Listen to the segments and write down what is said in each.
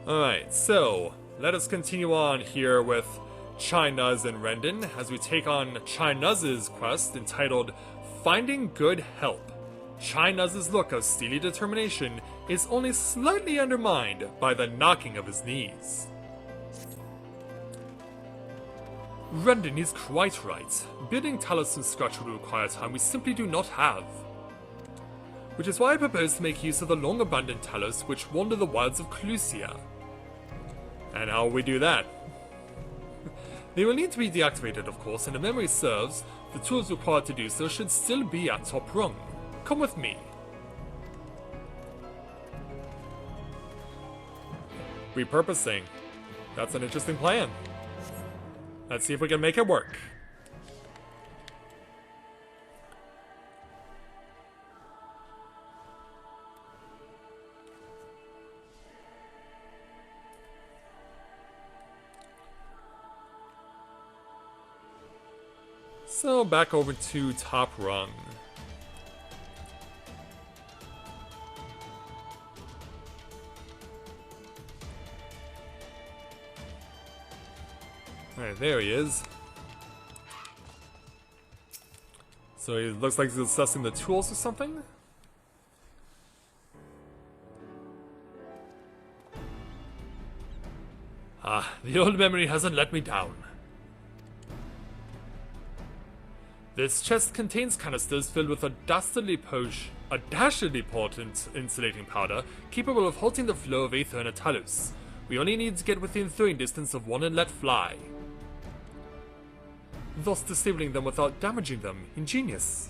Alright, so let us continue on here with Chai-Nuzz and Rendon as we take on Chai-Nuzz's quest entitled Finding Good Help. Chai-Nuzz's look of steely determination is only slightly undermined by the knocking of his knees. Rendon is quite right. Building Talos from scratch would require time we simply do not have. Which is why I propose to make use of the long-abandoned Talos which wander the wilds of Clusia. And how will we do that? They will need to be deactivated, of course, and if memory serves, the tools required to do so should still be at top rung. Come with me. Repurposing. That's an interesting plan. Let's see if we can make it work. So back over to top rung. Alright, there he is. So he looks like he's assessing the tools or something? Ah, the old memory hasn't let me down. This chest contains canisters filled with a dastardly potent insulating powder capable of halting the flow of aether in a Talos. We only need to get within throwing distance of one and let fly. Thus disabling them without damaging them. Ingenious.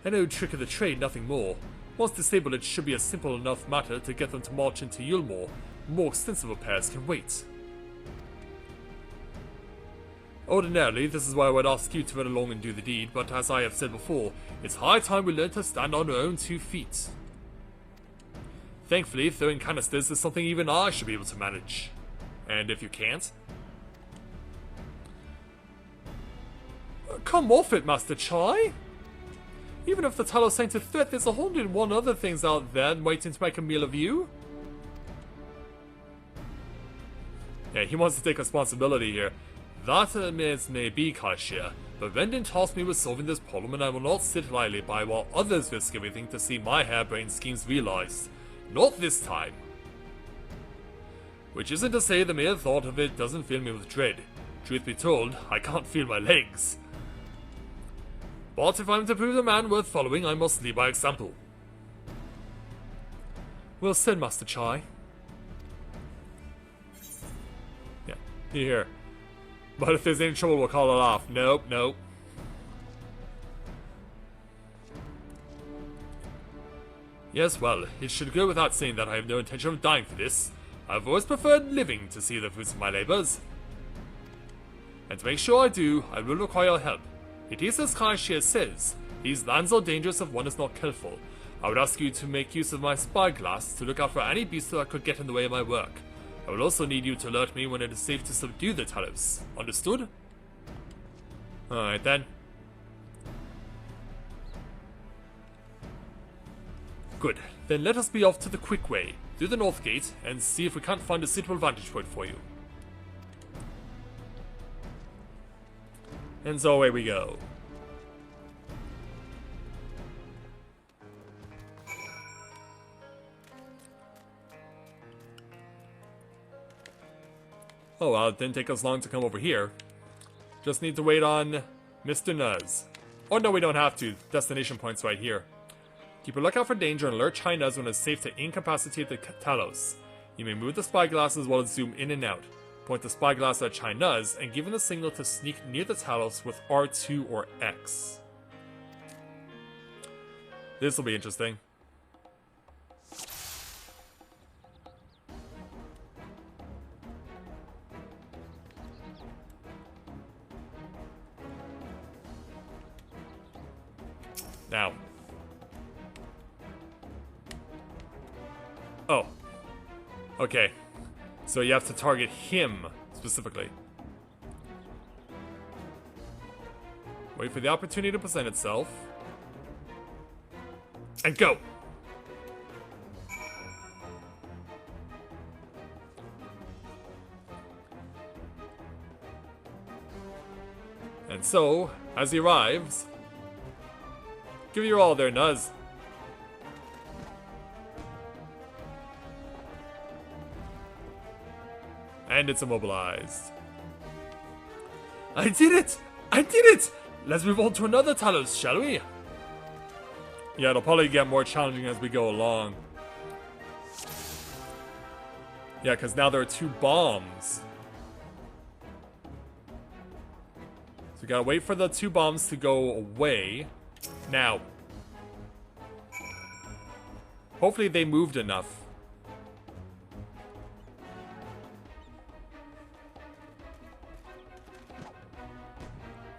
An old trick of the trade, nothing more. Once disabled, it should be a simple enough matter to get them to march into Eulmore. More extensive repairs can wait. Ordinarily, this is why I would ask you to run along and do the deed, but as I have said before, it's high time we learn to stand on our own 2 feet. Thankfully, throwing canisters is something even I should be able to manage. And if you can't? Come off it, Master Chai! Even if the Talos ain't a threat, there's 101 other things out there waiting to make a meal of you. Yeah, he wants to take responsibility here. That may be, Kaishia, but Rendon tasked me with solving this problem and I will not sit idly by while others risk everything to see my harebrained schemes realized. Not this time. Which isn't to say the mere thought of it doesn't fill me with dread. Truth be told, I can't feel my legs. But if I'm to prove a man worth following, I must lead by example. Well said, Master Chai. Yeah, here. But if there's any trouble, we'll call it off. Nope, nope. Yes, well, it should go without saying that I have no intention of dying for this. I've always preferred living to see the fruits of my labors. And to make sure I do, I will require your help. It is as Kaishia says, these lands are dangerous if one is not careful. I would ask you to make use of my spyglass to look out for any beast that could get in the way of my work. I will also need you to alert me when it is safe to subdue the Talos. Understood? Alright then. Good. Then let us be off to the quick way, through the north gate, and see if we can't find a suitable vantage point for you. And so away we go. Oh well, it didn't take us long to come over here. Just need to wait on Mr. Nuzz. Oh no, we don't have to. Destination point's right here. Keep a lookout for danger and alert Chai-Nuzz when it's safe to incapacitate the Talos. You may move the spyglass as well as zoom in and out. Point the spyglass at Chai-Nuzz and give him the signal to sneak near the Talos with R2 or X. This will be interesting. Now. Oh. Okay. So you have to target him, specifically. Wait for the opportunity to present itself. And go! And so, as he arrives, give your all there, Nuzz. And it's immobilized. I did it! I did it! Let's move on to another Talos, shall we? Yeah, it'll probably get more challenging as we go along. Yeah, because now there are 2 bombs. So we gotta wait for the 2 bombs to go away. Now. Hopefully they moved enough.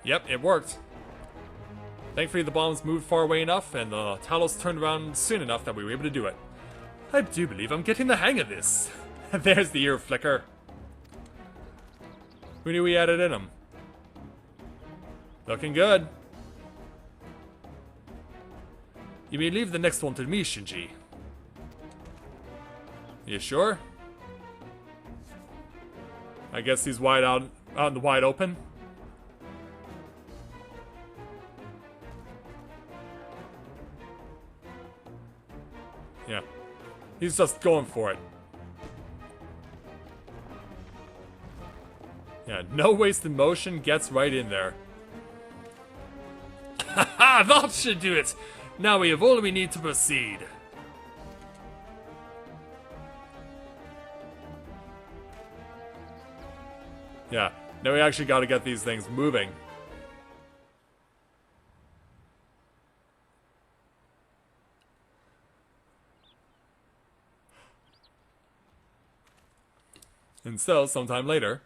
Yep, it worked. Thankfully the bombs moved far away enough and the Talos turned around soon enough that we were able to do it. I do believe I'm getting the hang of this. There's the ear flicker. Who knew we had it in him? Looking good. You may leave the next one to me, Shinji. You sure? I guess he's wide out in the wide open. Yeah. He's just going for it. Yeah, no wasted motion, gets right in there. Haha, that should do it! Now we have all we need to proceed. Yeah, now we actually gotta get these things moving. And so, sometime later...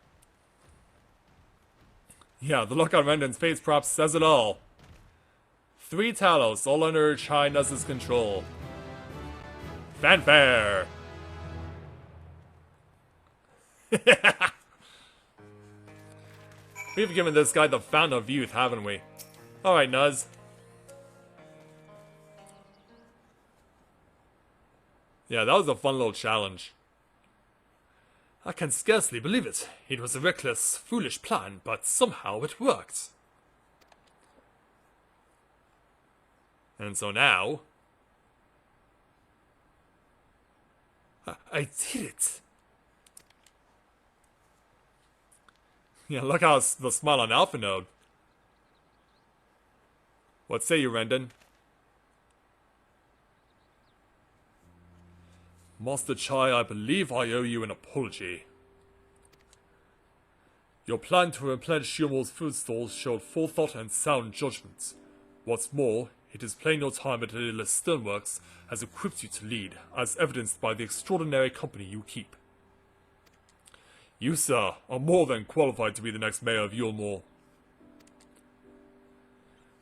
Yeah, the look on Rendon's face perhaps says it all. 3 Talos, all under Chai-Nuzz's control. Fanfare! We've given this guy the fountain of youth, haven't we? Alright, Nuzz. Yeah, that was a fun little challenge. I can scarcely believe it. It was a reckless, foolish plan, but somehow it worked. And so now... I did it! Yeah, look how the smile on Alpha Node. What say you, Rendon? Master Chai, I believe I owe you an apology. Your plan to replenish Eulmore's food stores showed forethought and sound judgment. What's more, it is plain your time at the Stoneworks has equipped you to lead, as evidenced by the extraordinary company you keep. You, sir, are more than qualified to be the next mayor of Eulmore.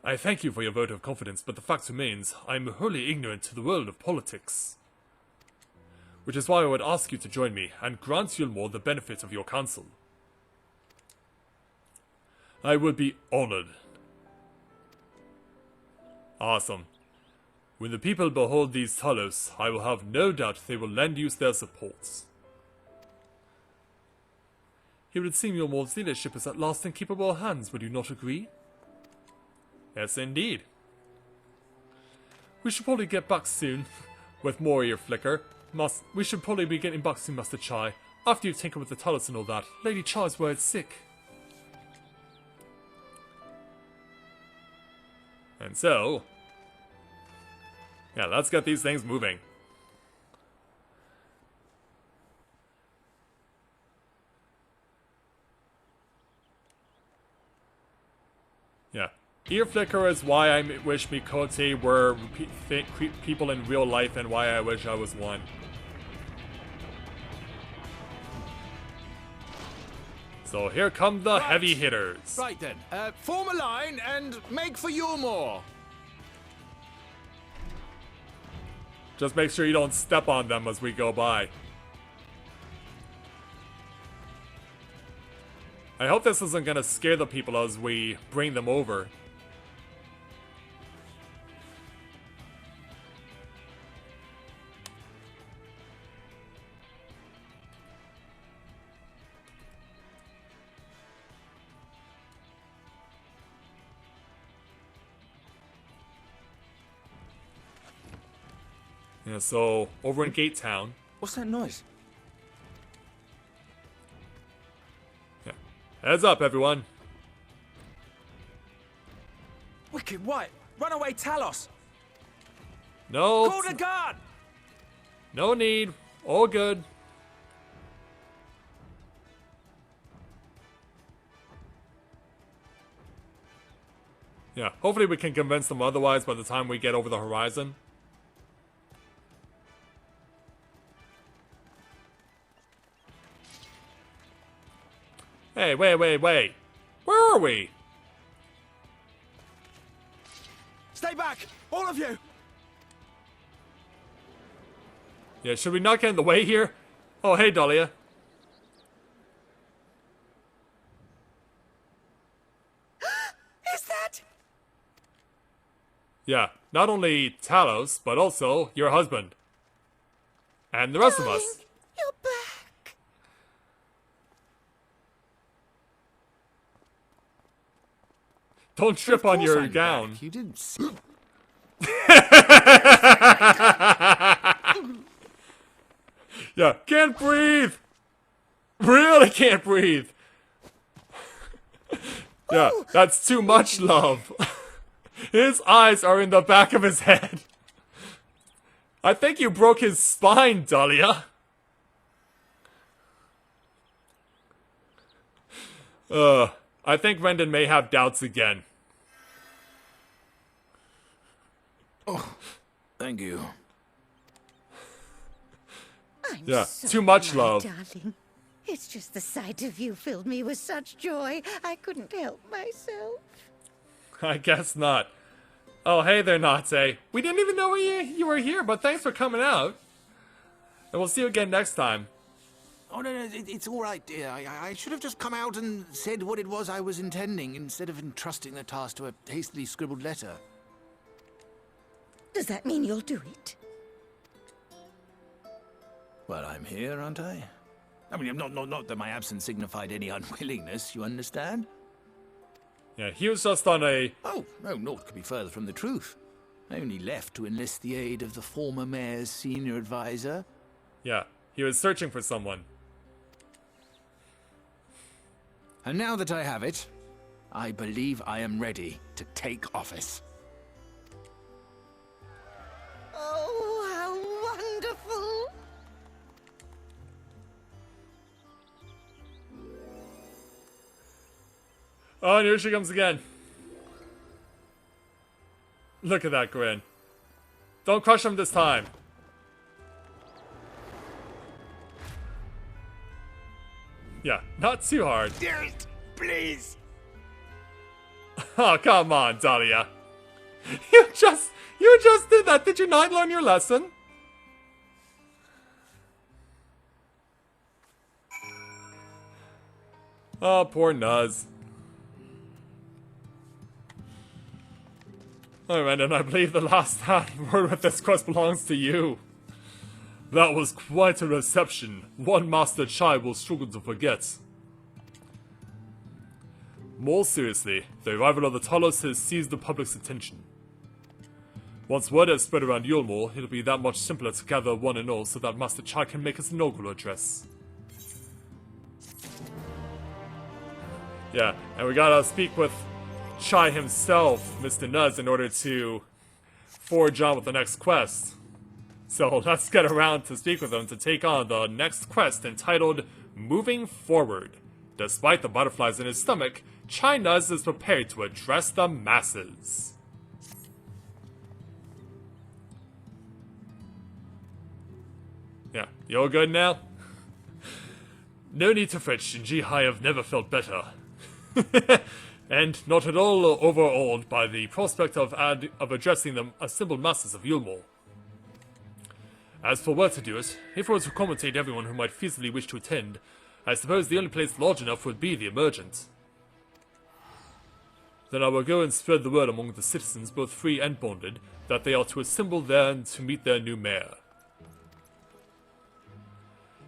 I thank you for your vote of confidence, but the fact remains, I am wholly ignorant to the world of politics. Which is why I would ask you to join me, and grant Eulmore the benefit of your counsel. I would be honored. Awesome. When the people behold these Talos, I will have no doubt they will lend you their support. It would seem Eulmore's leadership is at last in capable hands, would you not agree? Yes, indeed. We should probably get back soon, with more ear flicker. We should probably be getting back soon, Master Chai. After you've tinkered with the Talos and all that, Lady Chai's worried sick. And so... yeah, let's get these things moving. Yeah. Ear flicker is why I wish Mikote were people in real life and why I wish I was one. So here come the heavy hitters. Right then, form a line and make for Eulmore. Just make sure you don't step on them as we go by. I hope this isn't gonna scare the people as we bring them over. Yeah, so over in Gate Town. What's that noise? Yeah. Heads up, everyone. Wicked White! Runaway Talos! No. Call the guard! No need. All good. Yeah, hopefully we can convince them otherwise by the time we get over the horizon. Hey, wait. Where are we? Stay back! All of you! Yeah, should we not get in the way here? Oh, hey, Dahlia. Is that? Yeah, not only Talos, but also your husband. And the rest of us. Darling, you're back. Don't trip on your I'm gown. back. You didn't see. Yeah, can't breathe! Really can't breathe! Yeah, that's too much love. His eyes are in the back of his head. I think you broke his spine, Dahlia. I think Rendon may have doubts again. Oh, thank you. I'm Yeah, sorry, too much my love. darling. It's just the sight of you filled me with such joy, I couldn't help myself. I guess not. Oh, hey there, Nate. We didn't even know you were here, but thanks for coming out. And we'll see you again next time. Oh, no, it's all right, dear. I should have just come out and said what it was I was intending, instead of entrusting the task to a hastily scribbled letter. Does that mean you'll do it? Well, I'm here, aren't I? I mean, not that my absence signified any unwillingness, you understand? Yeah, he was just on a... Oh, no, naught could be further from the truth. I only left to enlist the aid of the former mayor's senior advisor. Yeah, he was searching for someone. And now that I have it, I believe I am ready to take office. Oh, how wonderful! Oh, and here she comes again. Look at that grin. Don't crush him this time. Yeah, not too hard. Dearest, please. Oh, come on, Dahlia. You just did that. Did you not learn your lesson? Oh, poor Nuzz. Alright, and I believe the last word with this quest belongs to you. That was quite a reception. One Master Chai will struggle to forget. More seriously, the arrival of the Talos has seized the public's attention. Once word has spread around Eulmore, it'll be that much simpler to gather one and all so that Master Chai can make his inaugural address. Yeah, and we gotta speak with Chai himself, Mr. Nuzz, in order to forge on with the next quest. So let's get around to speak with him to take on the next quest entitled Moving Forward. Despite the butterflies in his stomach, Chai-Nuzz is prepared to address the masses. Yeah, you all good now? No need to fret, Shinji. I have never felt better. And not at all overawed by the prospect of addressing the assembled masses of Eulmore. As for where to do it, if it was to accommodate everyone who might feasibly wish to attend, I suppose the only place large enough would be the Emergent. Then I will go and spread the word among the citizens, both free and bonded, that they are to assemble there and to meet their new mayor.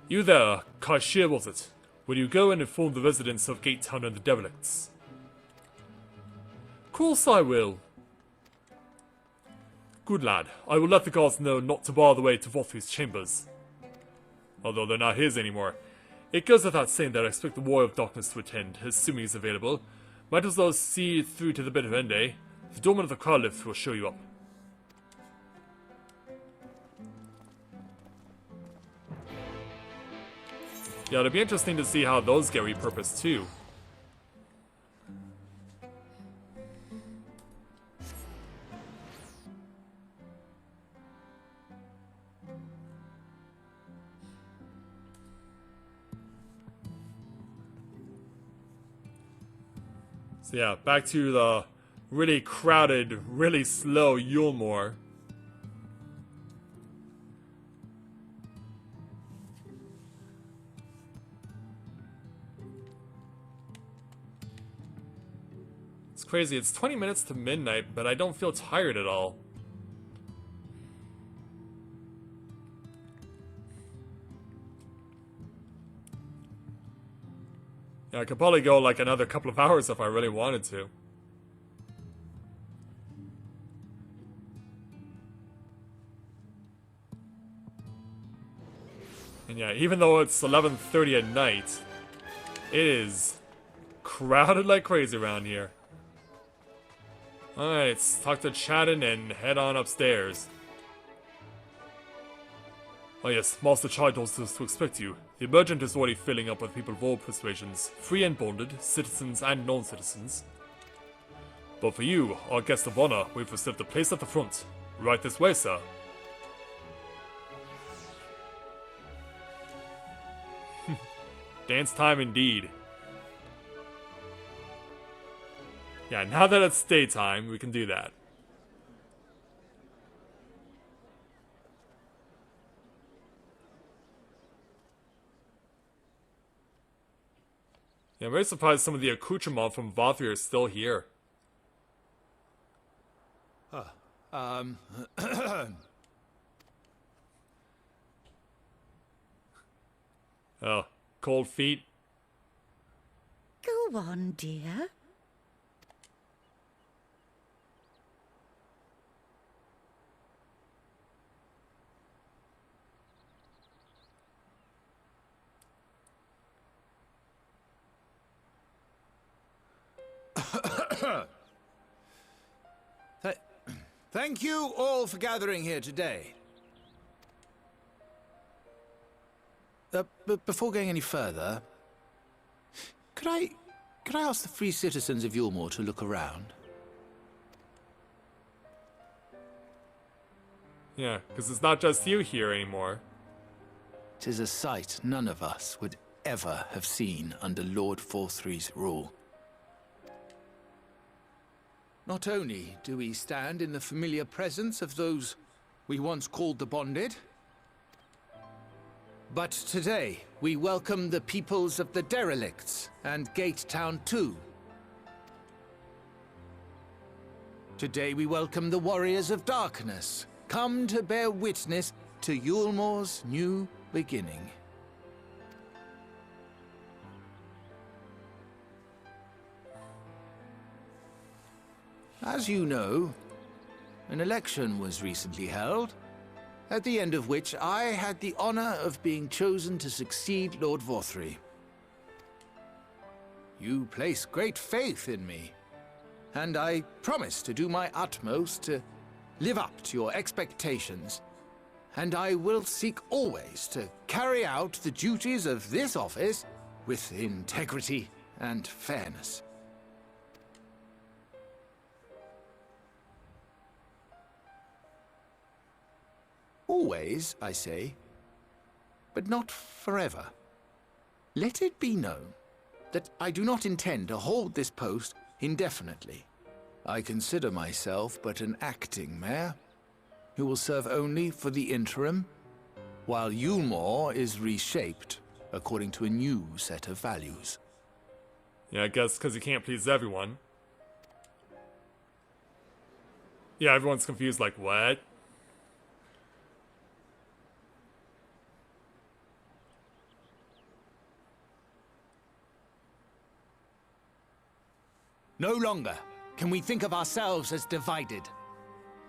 You there, Cashier was it? Will you go and inform the residents of Gate Town and the Derelicts? Course I will. Good lad, I will let the guards know not to bar the way to Vothri's chambers. Although they're not his anymore. It goes without saying that I expect the War of Darkness to attend, assuming he's available. Might as well see it through to the bitter end, eh? The doorman of the car lift will show you up. Yeah, it'll be interesting to see how those get repurposed too. So yeah, back to the really crowded, really slow Eulmore. It's crazy, it's 20 minutes to midnight, but I don't feel tired at all. Yeah, I could probably go like another couple of hours if I really wanted to. And yeah, even though it's 11:30 at night, it is crowded like crazy around here. Alright, let's talk to Chadden and head on upstairs. Oh yes, Master Chai told us to expect you. The emergent is already filling up with people of all persuasions, free and bonded, citizens and non-citizens. But for you, our guest of honor, we've reserved a place at the front. Right this way, sir. Dance time indeed. Yeah, now that it's daytime, we can do that. Yeah, I'm very surprised some of the accoutrements from Vothri are still here. Oh, cold feet. Go on, dear. Thank you all for gathering here today. But before going any further, could I ask the free citizens of Eulmore to look around? Yeah, because it's not just you here anymore. 'Tis a sight none of us would ever have seen under Lord Vothri's rule. Not only do we stand in the familiar presence of those we once called the Bonded, but today we welcome the peoples of the Derelicts and Gate Town too. Today we welcome the Warriors of Darkness, come to bear witness to Eulmore's new beginning. As you know, an election was recently held, at the end of which I had the honor of being chosen to succeed Lord Vothri. You place great faith in me, and I promise to do my utmost to live up to your expectations, and I will seek always to carry out the duties of this office with integrity and fairness. Always, I say, but not forever. Let it be known that I do not intend to hold this post indefinitely. I consider myself but an acting mayor, who will serve only for the interim, while Eulmore is reshaped according to a new set of values. Yeah, I guess because you can't please everyone. Yeah, everyone's confused like, what? No longer can we think of ourselves as divided.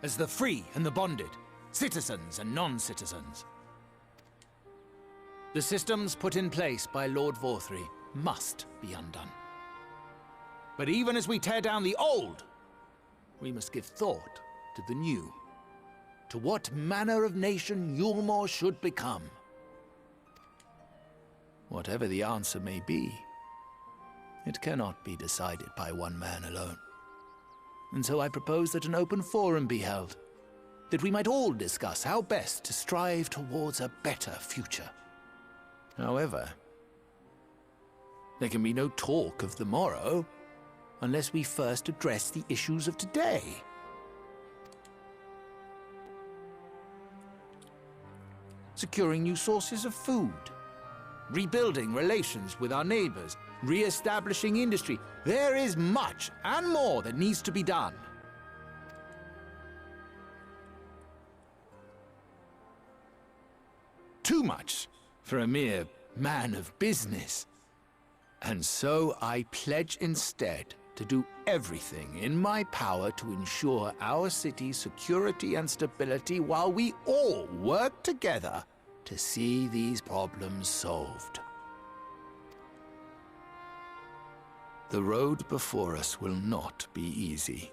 as the free and the bonded, citizens and non-citizens. The systems put in place by Lord Vorthry must be undone. But even as we tear down the old, we must give thought to the new, to what manner of nation Eulmore should become. Whatever the answer may be, it cannot be decided by one man alone. And so I propose that an open forum be held, that we might all discuss how best to strive towards a better future. However, there can be no talk of the morrow unless we first address the issues of today. Securing new sources of food, rebuilding relations with our neighbors, re-establishing industry. There is much and more that needs to be done. Too much for a mere man of business. And so I pledge instead to do everything in my power to ensure our city's security and stability while we all work together to see these problems solved. The road before us will not be easy,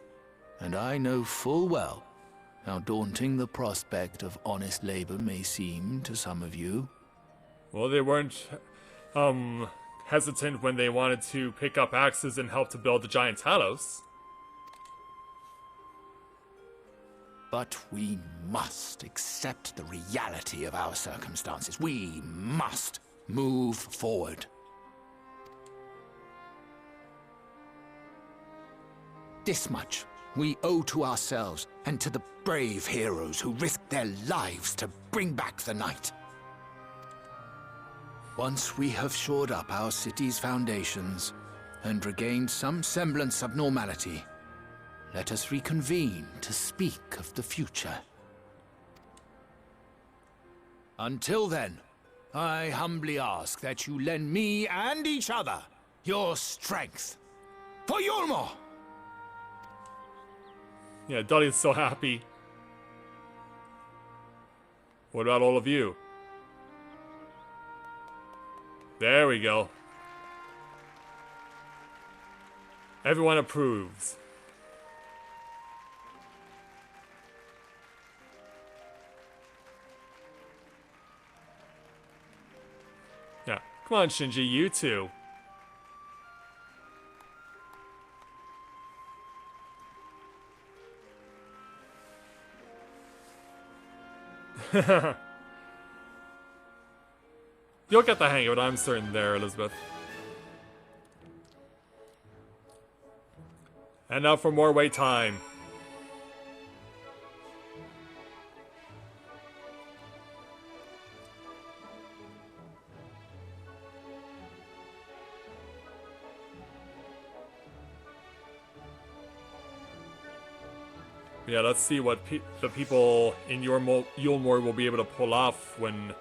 and I know full well how daunting the prospect of honest labor may seem to some of you. Well, they weren't, hesitant when they wanted to pick up axes and help to build the giant Talos. But we must accept the reality of our circumstances. We must move forward. This much we owe to ourselves and to the brave heroes who risked their lives to bring back the night. Once we have shored up our city's foundations and regained some semblance of normality, let us reconvene to speak of the future. Until then, I humbly ask that you lend me and each other your strength. For Eulmore! Yeah, Dahlia's so happy. What about all of you? There we go. Everyone approves. Yeah, come on, Shinji, you too. You'll get the hang of it, I'm certain there, Elizabeth. And now for more wait time. Yeah, let's see what the people in Eulmore will be able to pull off when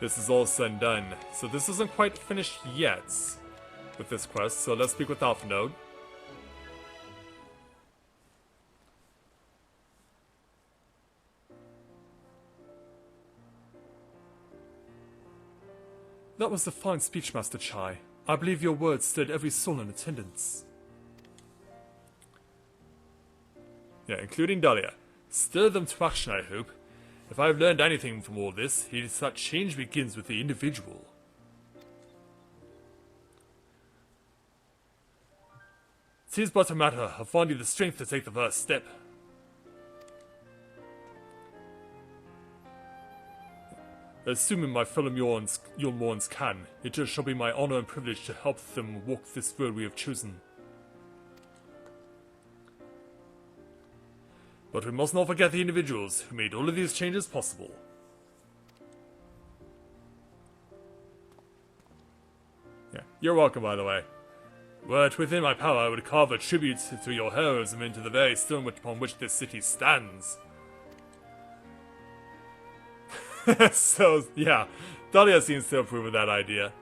this is all said and done. So this isn't quite finished yet with this quest, so let's speak with Alpha Node. That was a fine speech, Master Chai. I believe your words stirred every soul in attendance. Yeah, including Dahlia. Stir them to action, I hope. If I've learned anything from all this, it is that change begins with the individual. It is but a matter of finding the strength to take the first step. Assuming my fellow Eulmorans can, it shall be my honor and privilege to help them walk this road we have chosen. But we must not forget the individuals who made all of these changes possible. Yeah, you're welcome, by the way. Were it within my power, I would carve a tribute to your heroism into the very stone upon which this city stands. So, yeah, Dahlia seems to approve of that idea.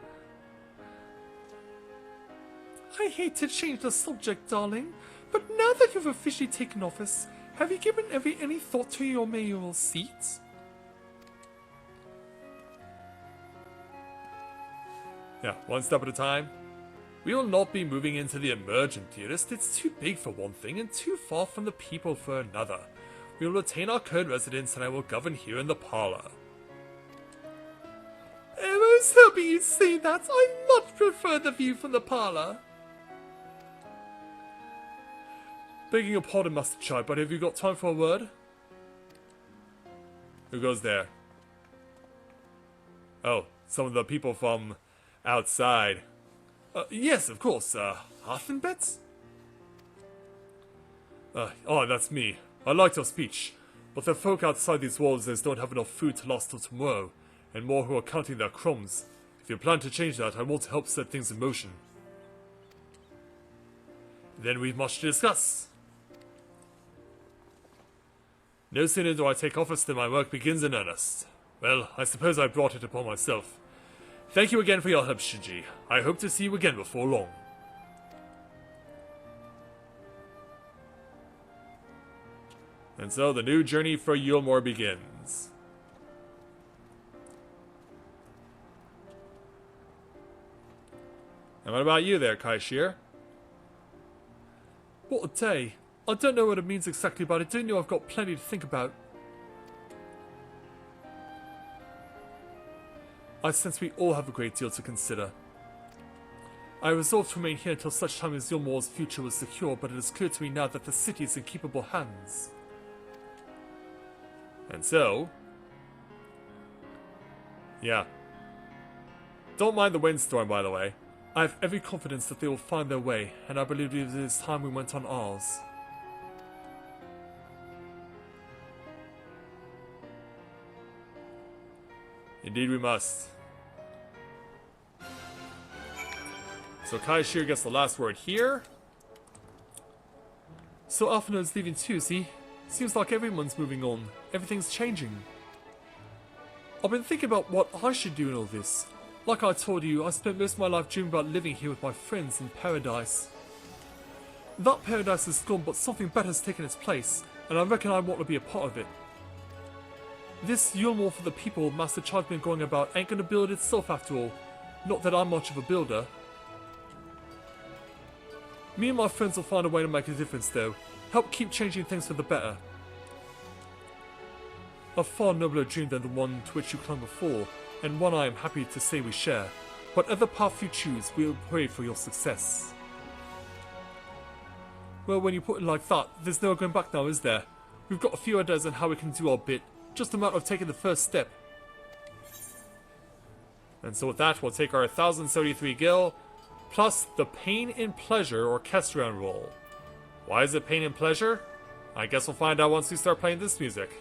I hate to change the subject, darling, but now that you've officially taken office, Have you given any thought to your mayoral seat? Yeah, one step at a time. We will not be moving into the emergent, dearest. It's too big for one thing and too far from the people for another. We will retain our current residence and I will govern here in the parlor. I was hoping you'd say that. I much prefer the view from the parlor. Begging your pardon, Master Chai, but have you got time for a word? Who goes there? Oh, some of the people from outside. Yes, of course. Harthenbets? Oh, that's me. I liked your speech. But the folk outside these walls don't have enough food to last till tomorrow, and more who are counting their crumbs. If you plan to change that, I want to help set things in motion. Then we've much to discuss. No sooner do I take office than my work begins in earnest. Well, I suppose I brought it upon myself. Thank you again for your help, Shinji. I hope to see you again before long. And so the new journey for Eulmore begins. And what about you there, Kaishir? What a day. I don't know what it means exactly, but I do know I've got plenty to think about. I sense we all have a great deal to consider. I resolved to remain here until such time as Eulmore's future was secure, but it is clear to me now that the city is in capable hands. And so... yeah. Don't mind the windstorm, by the way. I have every confidence that they will find their way, and I believe it is time we went on ours. Indeed we must. So Kaishir gets the last word here. So Alphinaud is leaving too, see? Seems like everyone's moving on. Everything's changing. I've been thinking about what I should do in all this. Like I told you, I spent most of my life dreaming about living here with my friends in paradise. That paradise is gone, but something better has taken its place, and I reckon I want to be a part of it. This Eulmore for the people Master Chai's been going about ain't gonna build itself after all. Not that I'm much of a builder. Me and my friends will find a way to make a difference though. Help keep changing things for the better. A far nobler dream than the one to which you clung before, and one I am happy to say we share. Whatever path you choose, we'll pray for your success. Well, when you put it like that, there's no going back now, is there? We've got a few ideas on how we can do our bit. Just a matter of taking the first step. And so with that, we'll take our 1073 gil, plus the Pain and Pleasure Orchestrion roll. Why is it Pain and Pleasure? I guess we'll find out once we start playing this music.